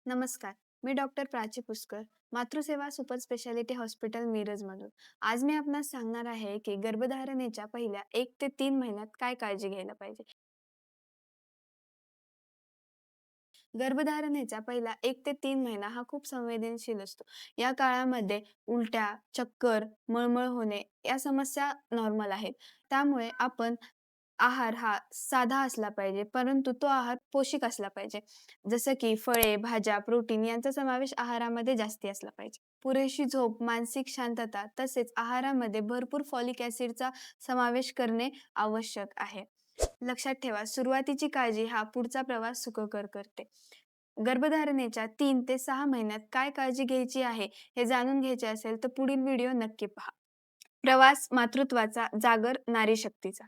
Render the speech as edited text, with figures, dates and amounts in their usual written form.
नमस्कार. मी doctor Prachi Pushkar, Matruseva super speciality hospital मिरजमधून. आज मी आपणास सांगणार आहे की गर्भधारणेच्या पहिल्या 1 ते 3 महिन्यात काय काळजी घ्यायला पाहिजे. गर्भधारणेचा पहिला 1 ते 3 महिना हा खूप संवेदनशील असतो. या काळामध्ये उलट्या, चक्कर, मळमळ होणे या समस्या नॉर्मल आहेत. त्यामुळे आपण आहार हा साधा असला पाहिजे, परंतु तो आहार पोषक असला पाहिजे. जसं की फळे, भाज्या, प्रोटीन यांचा समावेश आहारामध्ये जास्ती असला पाहिजे. पुरेशी झोप, मानसिक शांतता तसेच आहारामध्ये भरपूर फॉलिक ॲसिडचा समावेश करणे आवश्यक आहे. लक्षात ठेवा, सुरुवातीची काळजी हा पुढचा प्रवास सुखकर करते. गर्भधारणेच्या 3 ते 6 महिन्यात काय काळजी घ्यायची आहे, हे जाणून घ्यायचे असेल तर पुढील व्हिडिओ नक्की पहा. प्रवास मातृत्वाचा, जागर नारी शक्तीचा.